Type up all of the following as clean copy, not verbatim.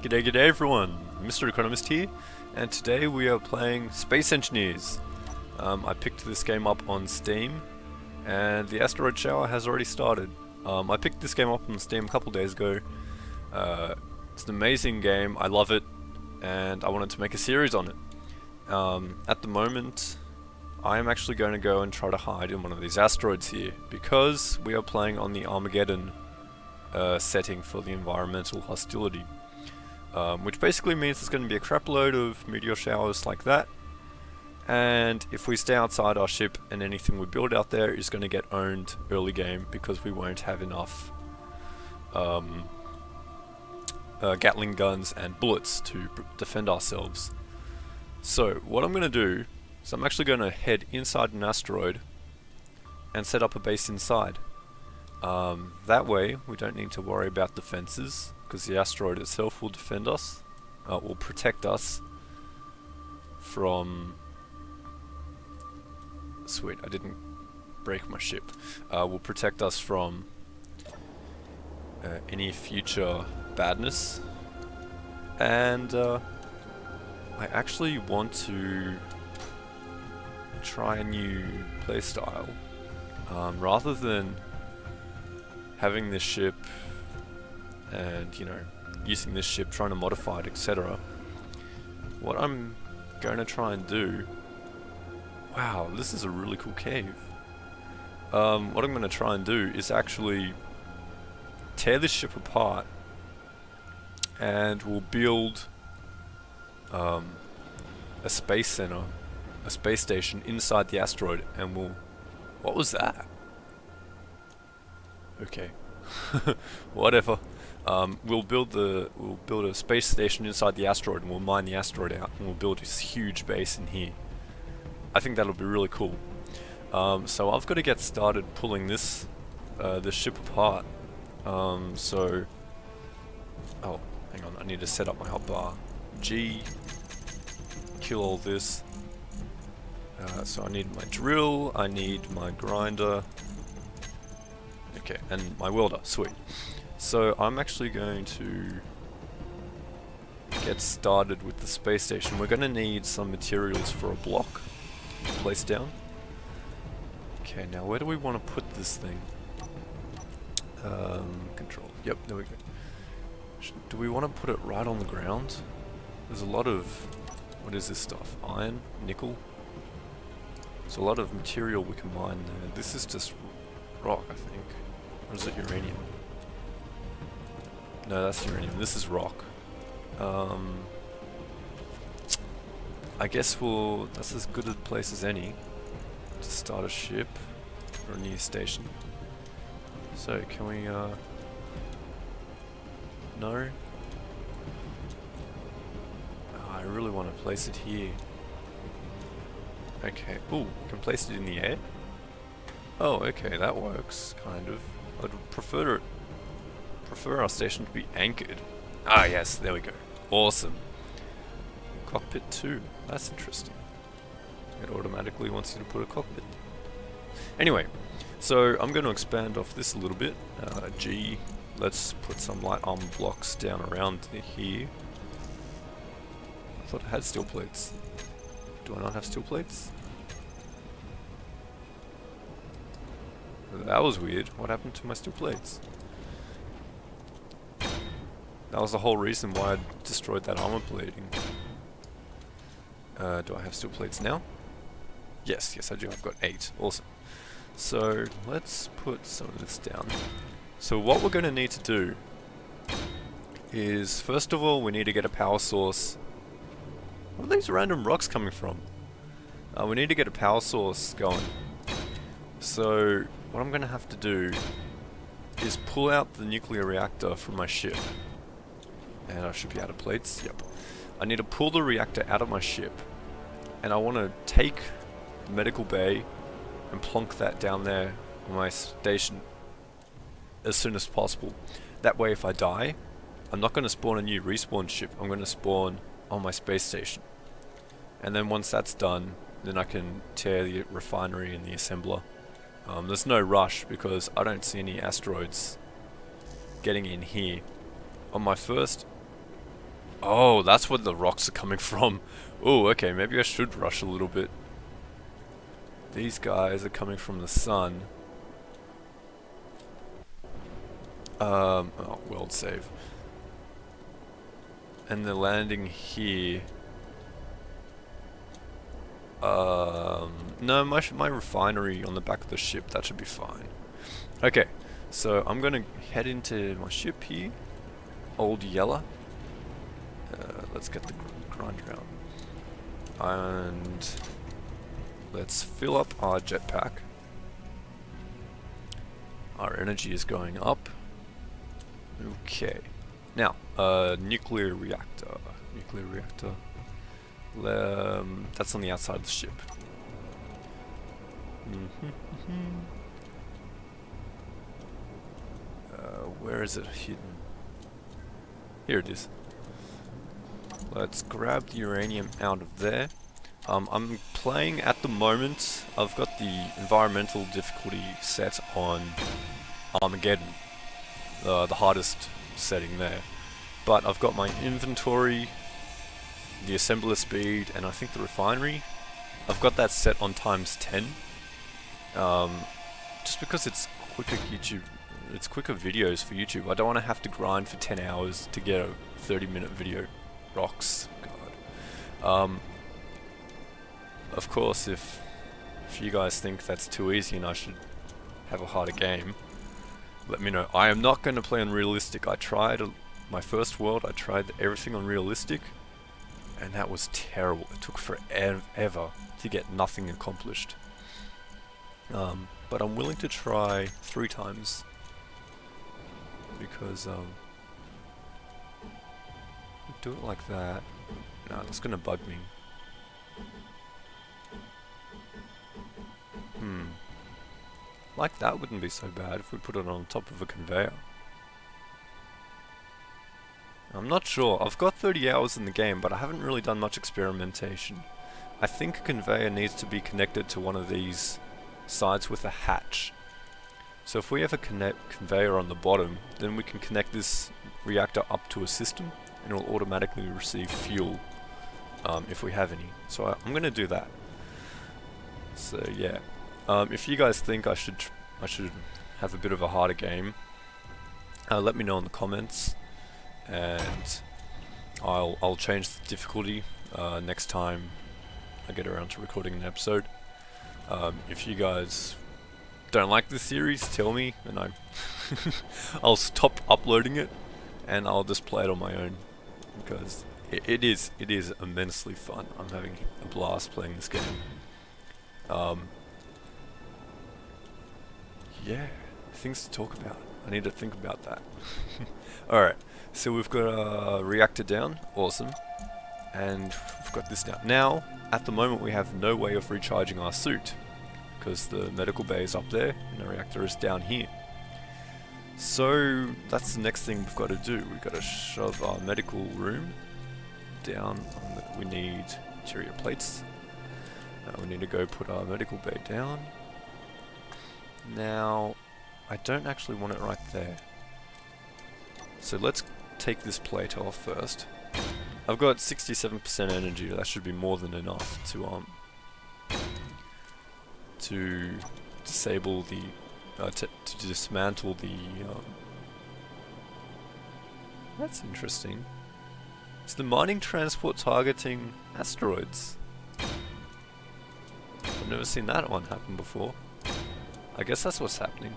G'day everyone, MrEconomist here, and today we are playing Space Engineers. I picked this game up on Steam, and the Asteroid shower has already started. I picked this game up on Steam a couple days ago. It's an amazing game, I love it, and I wanted to make a series on it. At the moment, I am actually going to go and try to hide in one of these asteroids here, because we are playing on the Armageddon setting for the environmental hostility. Which basically means there's going to be a crap load of meteor showers like that, and if we stay outside our ship and anything we build out there is going to get owned early game because we won't have enough Gatling guns and bullets to defend ourselves. So what I'm going to do is I'm actually going to head inside an asteroid and set up a base inside. That way we don't need to worry about defenses, because the asteroid itself will defend us, will protect us from... Sweet, I didn't break my ship. Will protect us from any future badness. And I actually want to try a new playstyle. Rather than having this ship and, you know, using this ship, trying to modify it, etc. What I'm going to try and do... Wow, this is a really cool cave. What I'm going to try and do is actually tear this ship apart, and we'll build a space center, a space station inside the asteroid, and we'll... What was that? Okay. Whatever. We'll build a space station inside the asteroid, and we'll mine the asteroid out, and we'll build this huge base in here. I think that'll be really cool. So I've got to get started pulling this ship apart. Oh, hang on, I need to set up my hotbar. G, kill all this. So I need my drill, I need my grinder. Okay, and my welder, sweet. So I'm actually going to get started with the space station. We're going to need some materials for a block to place down. Okay, now where do we want to put this thing? Control. Yep, there we go. Do we want to put it right on the ground? There's a lot of... What is this stuff? Iron? Nickel? There's a lot of material we can mine there. This is just rock, I think. Or is it uranium? No, that's uranium. This is rock. I guess that's as good a place as any to start a ship or a new station. So, can we, no? Oh, I really want to place it here. Okay. Ooh, we can place it in the air? Oh, okay, that works, kind of. I'd prefer our station to be anchored. Ah, yes, there we go. Awesome. Cockpit 2. That's interesting. It automatically wants you to put a cockpit. Anyway, so I'm going to expand off this a little bit. G, let's put some light armor blocks down around here. I thought it had steel plates. Do I not have steel plates? That was weird. What happened to my steel plates? That was the whole reason why I destroyed that armor plating. Do I have steel plates now? Yes, I do. I've got 8. Awesome. So, let's put some of this down. So what we're going to need to do is, first of all, we need to get a power source. Where are these random rocks coming from? We need to get a power source going. So, what I'm going to have to do is pull out the nuclear reactor from my ship. And I should be out of plates. Yep. I need to pull the reactor out of my ship. And I want to take the medical bay and plonk that down there on my station as soon as possible. That way if I die, I'm not going to spawn a new respawn ship. I'm going to spawn on my space station. And then once that's done, then I can tear the refinery and the assembler. There's no rush because I don't see any asteroids getting in here. On my first Oh, that's where the rocks are coming from. Oh, okay, maybe I should rush a little bit. These guys are coming from the sun. Oh, world save. And they're landing here. No, my refinery on the back of the ship, that should be fine. Okay, so I'm gonna head into my ship here. Old Yeller. Let's get the grinder out. And let's fill up our jetpack. Our energy is going up. Okay. Now, nuclear reactor. Nuclear reactor. That's on the outside of the ship. Where is it hidden? Here it is. Let's grab the uranium out of there. I'm playing at the moment. I've got the environmental difficulty set on Armageddon, the hardest setting there. But I've got my inventory, the assembler speed, and I think the refinery. I've got that set on ×10. Just because it's quicker YouTube, it's quicker videos for YouTube. I don't want to have to grind for 10 hours to get a 30-minute video. Rocks, God. Of course, if you guys think that's too easy and I should have a harder game, let me know. I am not going to play on realistic. I tried my first world. I tried everything on realistic, and that was terrible. It took forever to get nothing accomplished. But I'm willing to try 3 times because do it like that. No, that's gonna bug me. Like that wouldn't be so bad if we put it on top of a conveyor. I'm not sure. I've got 30 hours in the game, but I haven't really done much experimentation. I think a conveyor needs to be connected to one of these sides with a hatch. So if we have a conveyor on the bottom, then we can connect this reactor up to a system, and it will automatically receive fuel if we have any. So I'm going to do that. So yeah, if you guys think I should have a bit of a harder game, let me know in the comments, and I'll change the difficulty next time I get around to recording an episode. If you guys don't like this series, tell me, and I'll stop uploading it, and I'll just play it on my own, because it is immensely fun. I'm having a blast playing this game. Yeah, things to talk about. I need to think about that. Alright, so we've got a reactor down, awesome, and we've got this down. Now, at the moment we have no way of recharging our suit, because the medical bay is up there, and the reactor is down here. So, that's the next thing we've got to do. We've got to shove our medical room down. We need interior plates. We need to go put our medical bay down. Now, I don't actually want it right there. So let's take this plate off first. I've got 67% energy. That should be more than enough to disable the to dismantle the. That's interesting. Is the mining transport targeting asteroids? I've never seen that one happen before. I guess that's what's happening.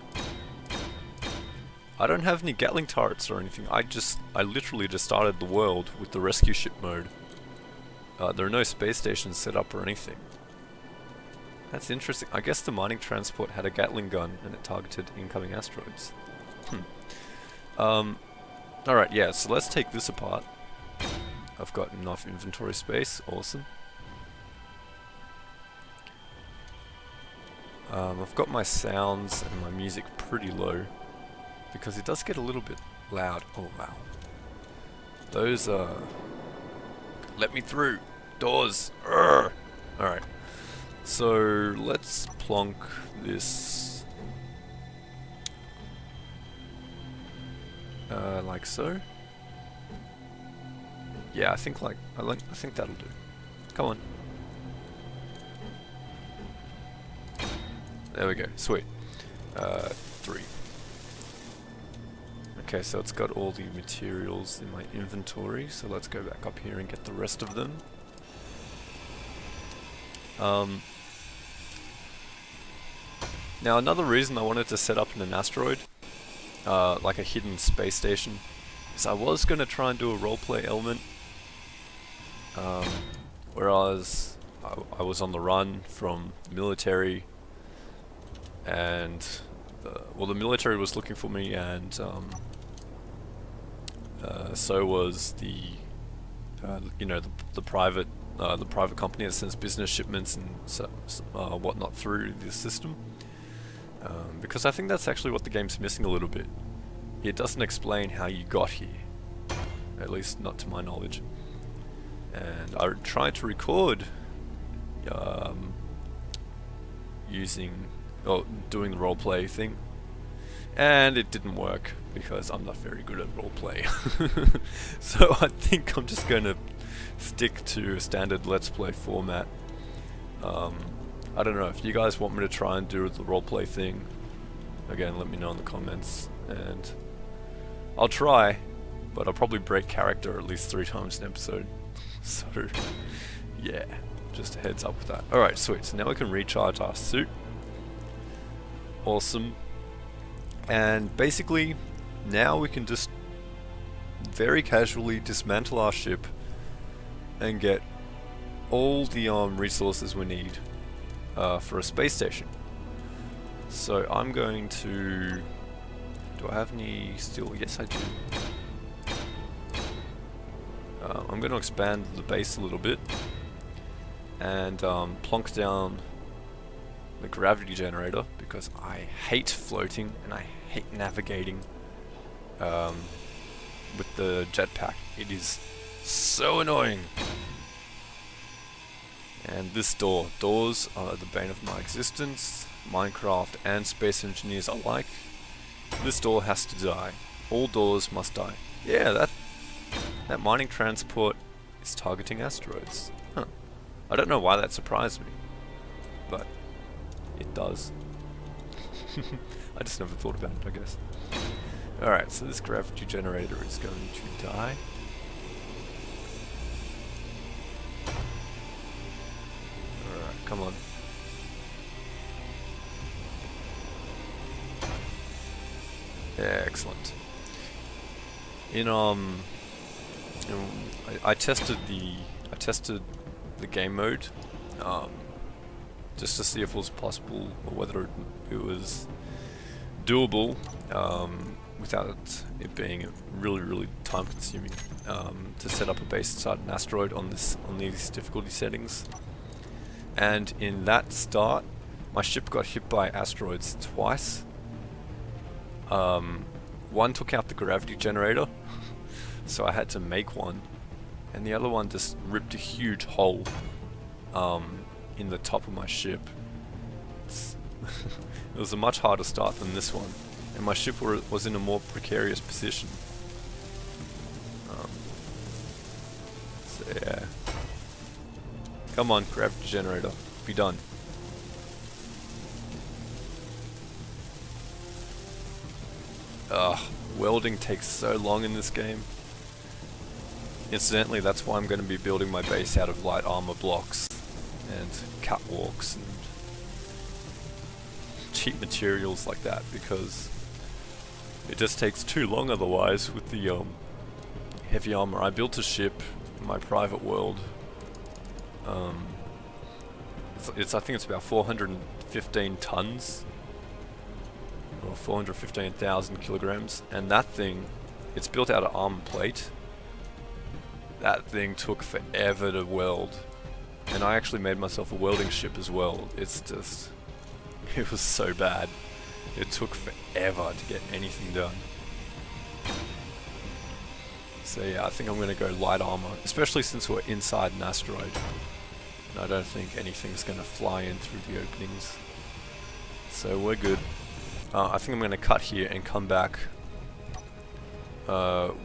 I don't have any Gatling turrets or anything. I literally just started the world with the rescue ship mode. There are no space stations set up or anything. That's interesting. I guess the mining transport had a Gatling gun and it targeted incoming asteroids. Alright, yeah, so let's take this apart. I've got enough inventory space, awesome. I've got my sounds and my music pretty low, because it does get a little bit loud. Oh wow. Those let me through. Doors. Alright. So let's plonk this like so. Yeah, I think that'll do. Come on. There we go. Sweet. 3. Okay, so it's got all the materials in my inventory, so let's go back up here and get the rest of them. Now another reason I wanted to set up in an asteroid, like a hidden space station, is I was going to try and do a roleplay element, whereas I was on the run from the military, and the military was looking for me, and so was the the private company that sends business shipments and whatnot through this system. Because I think that's actually what the game's missing a little bit. It doesn't explain how you got here, at least not to my knowledge. And I tried to record doing the roleplay thing, and it didn't work because I'm not very good at roleplay. So I think I'm just going to stick to a standard Let's Play format. I don't know, if you guys want me to try and do the roleplay thing, again, let me know in the comments, and I'll try, but I'll probably break character at least 3 times an episode. So, yeah, just a heads up with that. Alright, sweet, so now we can recharge our suit. Awesome. And basically, now we can just very casually dismantle our ship and get all the resources we need for a space station. So I'm going to... Do I have any steel? Yes, I do. I'm going to expand the base a little bit and plonk down the gravity generator, because I hate floating and I hate navigating with the jetpack. It is so annoying. And this doors are the bane of my existence. Minecraft and space engineers alike. This door has to die. All doors must die. Yeah, that mining transport is targeting asteroids. Huh. I don't know why that surprised me, but it does. I just never thought about it, I guess. Alright, so this gravity generator is going to die. Alright, come on. Yeah, excellent. I tested the game mode, just to see if it was possible or whether it was doable without it being really time consuming to set up a base inside an asteroid on these difficulty settings. And in that start, my ship got hit by asteroids twice. One took out the gravity generator, so I had to make one, and the other one just ripped a huge hole in the top of my ship. It was a much harder start than this one, and my ship was in a more precarious position. So yeah. Come on, gravity generator, be done. Ugh, welding takes so long in this game. Incidentally, that's why I'm going to be building my base out of light armor blocks and catwalks and cheap materials like that, because it just takes too long otherwise with the heavy armor. I built a ship in my private world. I think it's about 415 tons. Or 415,000 kilograms, and that thing, it's built out of armor plate. That thing took forever to weld, and I actually made myself a welding ship as well. It's just, it was so bad. It took forever to get anything done. So yeah, I think I'm going to go light armor, especially since we're inside an asteroid, and I don't think anything's going to fly in through the openings. So we're good. I think I'm going to cut here and come back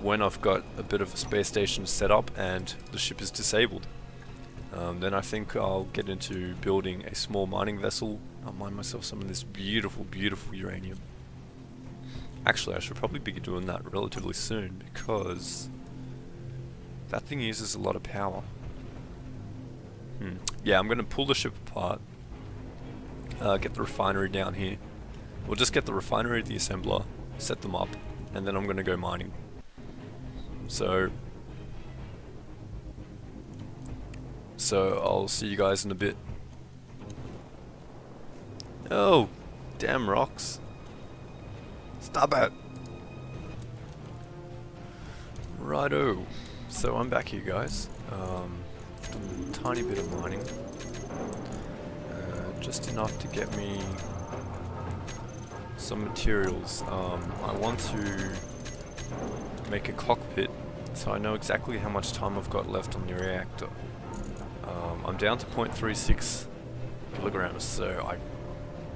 when I've got a bit of a space station set up and the ship is disabled. Then I think I'll get into building a small mining vessel. I'll mine myself some of this beautiful, beautiful uranium. Actually, I should probably be doing that relatively soon because that thing uses a lot of power. Yeah, I'm going to pull the ship apart, get the refinery down here. We'll just get the refinery, the assembler, set them up, and then I'm going to go mining. So I'll see you guys in a bit. Oh, damn rocks. Stop it. Righto. So I'm back here, guys. Doing a tiny bit of mining. Just enough to get me some materials. I want to make a cockpit, so I know exactly how much time I've got left on the reactor. I'm down to 0.36 kilograms, so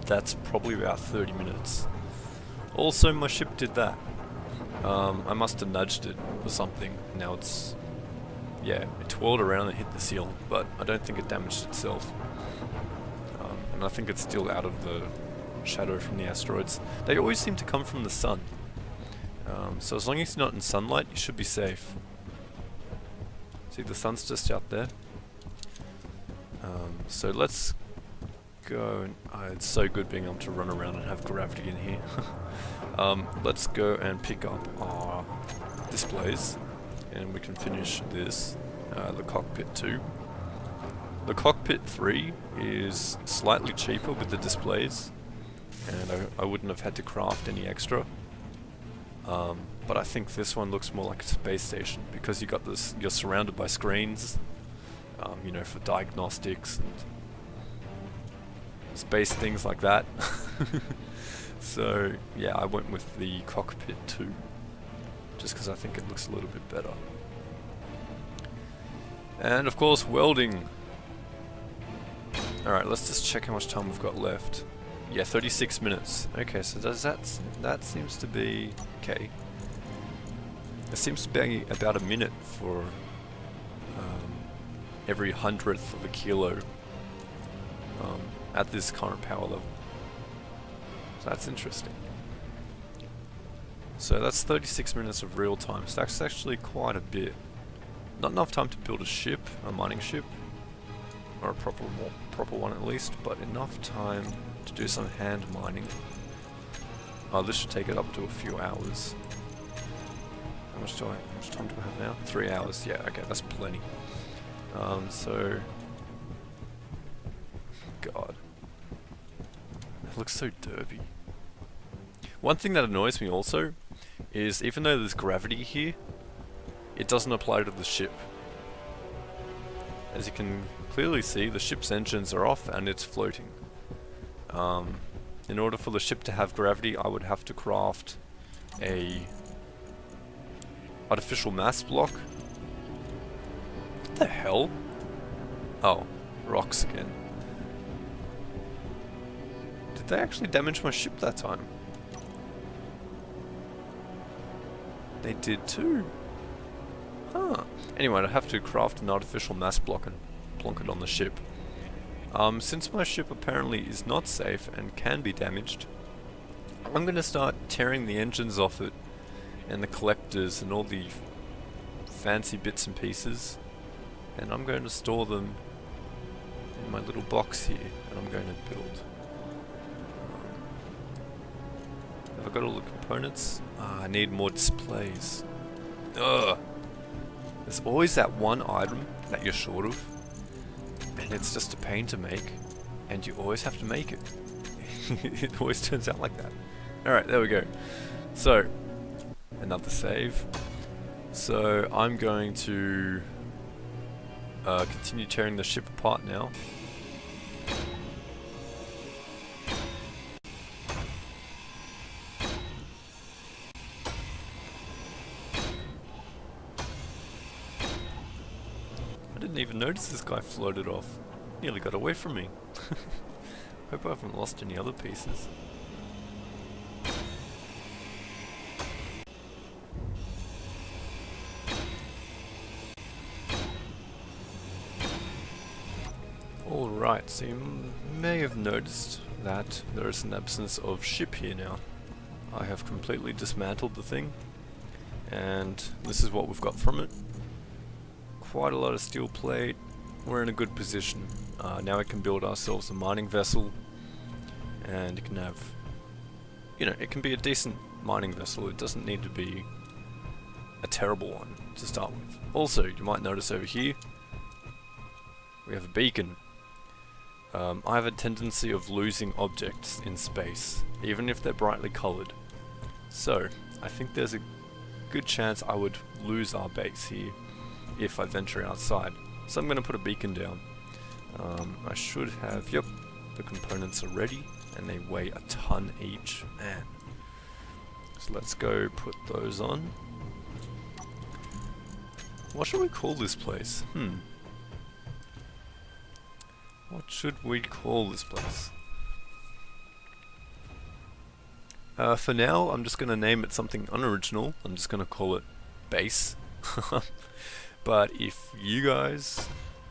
that's probably about 30 minutes. Also, my ship did that. I must have nudged it or something. Now it's... yeah, it twirled around and hit the ceiling, but I don't think it damaged itself. And I think it's still out of the shadow from the asteroids. They always seem to come from the sun. So as long as you're not in sunlight, you should be safe. See, the sun's just out there. So let's go, and it's so good being able to run around and have gravity in here. Let's go and pick up our displays, and we can finish this, the cockpit 2. The cockpit 3 is slightly cheaper with the displays, and I wouldn't have had to craft any extra. But I think this one looks more like a space station because you got this. You're surrounded by screens, you know, for diagnostics and space things like that. So yeah, I went with the cockpit 2 just because I think it looks a little bit better. And of course, welding. Alright, let's just check how much time we've got left. Yeah, 36 minutes. Okay, so that seems to be okay. It seems to be about a minute for every 100th of a kilo at this current power level. So that's interesting. So that's 36 minutes of real time. So that's actually quite a bit. Not enough time to build a ship, a mining ship, or a proper one at least, but enough time to do some hand mining. Oh, this should take it up to a few hours. How much time do I have now? 3 hours. Yeah, okay, that's plenty. So God, it looks so derpy. One thing that annoys me also is even though there's gravity here, it doesn't apply to the ship. As you can clearly see, the ship's engines are off and it's floating. In order for the ship to have gravity, I would have to craft a artificial mass block. What the hell? Oh, rocks again. Did they actually damage my ship that time? They did too. Huh. Anyway, I'd have to craft an artificial mass block and plonk it on the ship. Since my ship apparently is not safe and can be damaged, I'm going to start tearing the engines off it and the collectors and all the fancy bits and pieces, and I'm going to store them in my little box here that I'm going to build. Have I got all the components? I need more displays. Ugh! There's always that one item that you're short of, and it's just a pain to make, and you always have to make it. It always turns out like that. Alright, there we go. So, another save. So, I'm going to continue tearing the ship apart now. I didn't even notice this guy floated off. Nearly got away from me. Hope I haven't lost any other pieces. Right, so you may have noticed that there is an absence of ship here now. I have completely dismantled the thing, and this is what we've got from it. Quite a lot of steel plate. We're in a good position. Now we can build ourselves a mining vessel, and it can have, you know, it can be a decent mining vessel. It doesn't need to be a terrible one to start with. Also, you might notice over here, we have a beacon. I have a tendency of losing objects in space, even if they're brightly coloured. So, I think there's a good chance I would lose our base here if I venture outside. So I'm going to put a beacon down. I should have, yep, the components are ready, and they weigh a ton each. Man. So let's go put those on. What should we call this place? What should we call this place? For now, I'm just going to name it something unoriginal. I'm just going to call it Base. But if you guys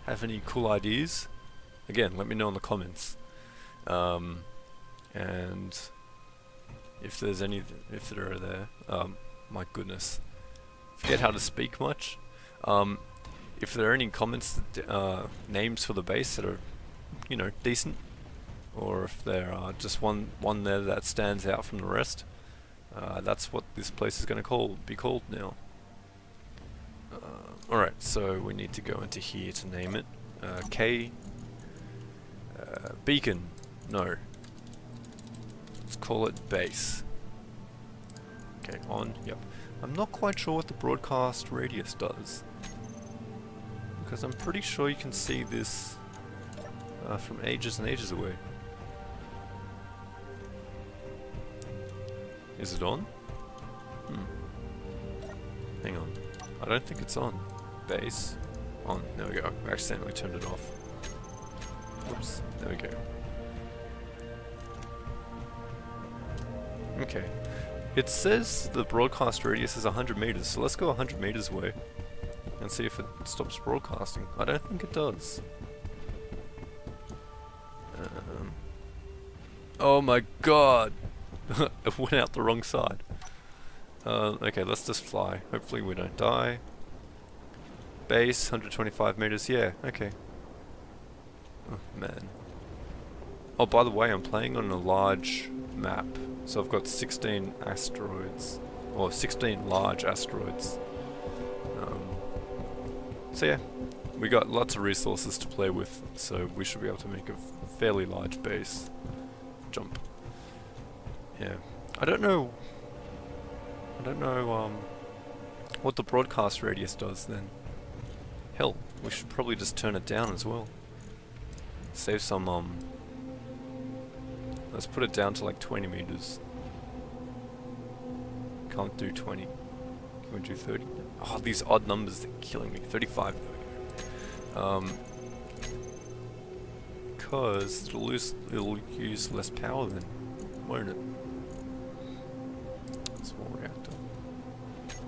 have any cool ideas, again, let me know in the comments. And if there's any, if there are there, my goodness, forget how to speak much. If there are any comments, names for the base that are, you know, decent, or if there are just one there that stands out from the rest, that's what this place is going to be called now. Alright, so we need to go into here to name it. Beacon. No. Let's call it Base. Okay, on. Yep. I'm not quite sure what the broadcast radius does, because I'm pretty sure you can see this from ages and ages away. Is it on? Hang on. I don't think it's on. Base. On. There we go. I accidentally turned it off. Oops. There we go. Okay. It says the broadcast radius is 100 meters, so let's go 100 meters away and see if it stops broadcasting. I don't think it does. Oh my god! It went out the wrong side. Okay, let's just fly. Hopefully we don't die. Base, 125 meters, yeah, okay. Oh man. Oh, by the way, I'm playing on a large map. So I've got 16 asteroids, or 16 large asteroids. So yeah, we got lots of resources to play with, so we should be able to make a fairly large base. Jump. Yeah, I don't know what the broadcast radius does then. Hell, we should probably just turn it down as well. Save some, let's put it down to like 20 meters. Can't do 20. Can we do 30? Oh, these odd numbers are killing me. 35, there we go. Because it'll use less power then, won't it? Small reactor.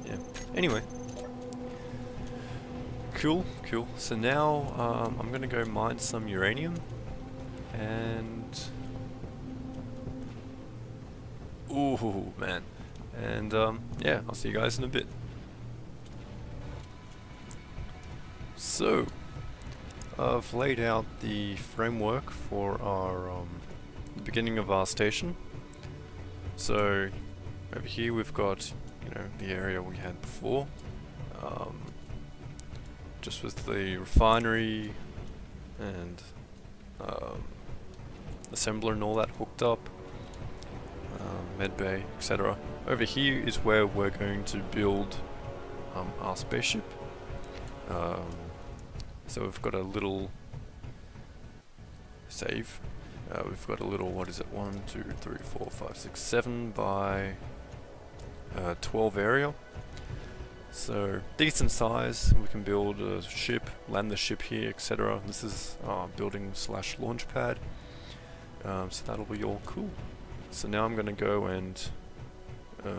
Yeah. Anyway. Cool. So now, I'm gonna go mine some uranium. And... ooh, man. And, yeah, I'll see you guys in a bit. So, I've laid out the framework for our, the beginning of our station. So, over here we've got, you know, the area we had before. Just with the refinery and, assembler and all that hooked up. Medbay, etc. Over here is where we're going to build our spaceship. So we've got a little save. We've got a little, what is it, 1, 2, 3, 4, 5, 6, 7 by 12 area. So decent size. We can build a ship, land the ship here, etc. This is our building slash launch pad. So that'll be all cool. So now I'm going to go and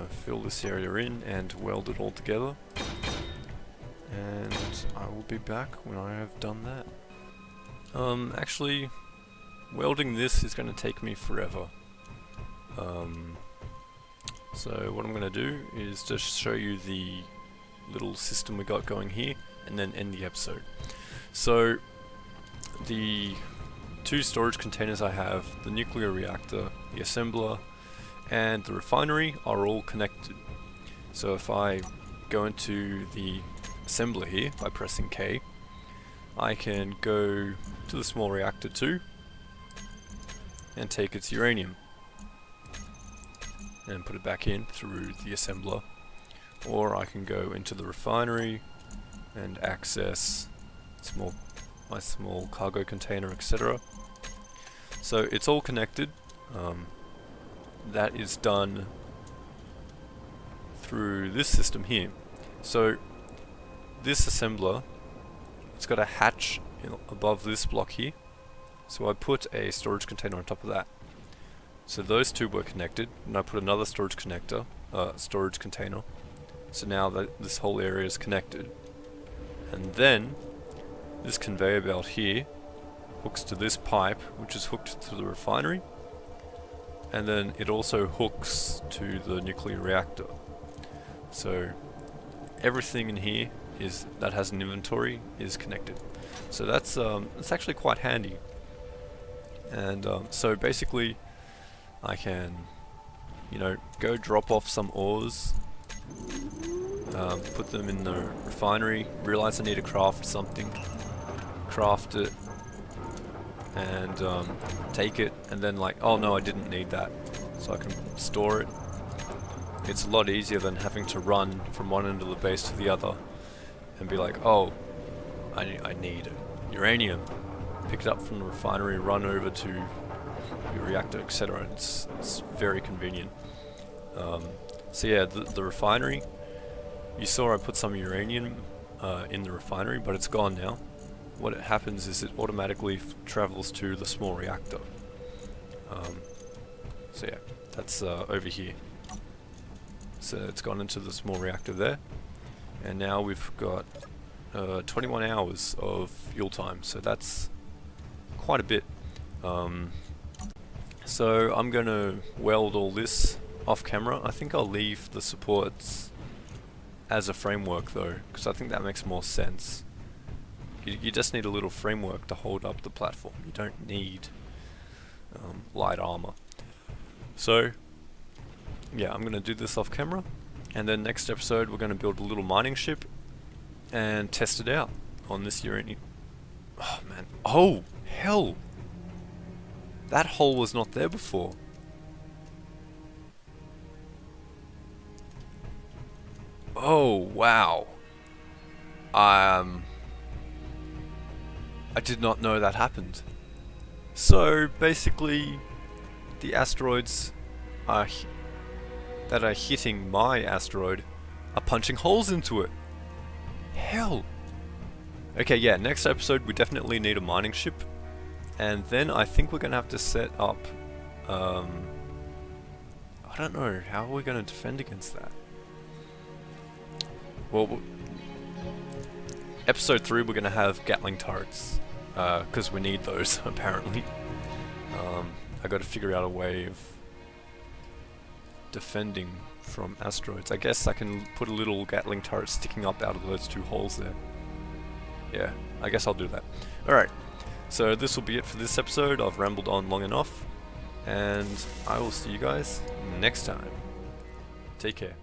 fill this area in and weld it all together. And I will be back when I have done that. Actually, welding this is going to take me forever. So what I'm going to do is just show you the little system we got going here, and then end the episode. So, the two storage containers I have, the nuclear reactor, the assembler, and the refinery are all connected. So if I go into the assembler here by pressing K, I can go to the small reactor too and take its uranium and put it back in through the assembler, or I can go into the refinery and access my small cargo container, etc. So it's all connected. That is done through this system here. So this assembler, it's got a hatch above this block here, so I put a storage container on top of that. So those two were connected, and I put another storage container. So now that this whole area is connected, and then this conveyor belt here hooks to this pipe, which is hooked to the refinery, and then it also hooks to the nuclear reactor. So everything in here that has an inventory is connected. So that's actually quite handy. And so basically, I can, go drop off some ores, put them in the refinery, realize I need to craft something, craft it, and take it, and then oh no, I didn't need that, so I can store it. It's a lot easier than having to run from one end of the base to the other and be like, oh, I need uranium, pick it up from the refinery, run over to your reactor, etc. It's very convenient. So yeah, the refinery, you saw I put some uranium in the refinery, but it's gone now. What happens is it automatically travels to the small reactor. So yeah, that's over here. So it's gone into the small reactor there, and now we've got 21 hours of fuel time, so that's quite a bit. So I'm going to weld all this off camera. I think I'll leave the supports as a framework though, because I think that makes more sense. You just need a little framework to hold up the platform. You don't need light armor. So yeah, I'm going to do this off camera, and then next episode we're going to build a little mining ship and test it out on this uranium. Oh man, oh hell! That hole was not there before. Oh wow. I did not know that happened. So basically, the asteroids that are hitting my asteroid are punching holes into it. Hell. Okay, yeah, next episode we definitely need a mining ship, and then I think we're gonna have to set up I don't know, how are we gonna defend against that? Well, episode 3 we're gonna have Gatling turrets, because we need those apparently. I gotta figure out a way of defending from asteroids. I guess I can put a little Gatling turret sticking up out of those two holes there. Yeah, I guess I'll do that. Alright, so this will be it for this episode. I've rambled on long enough, and I will see you guys next time. Take care.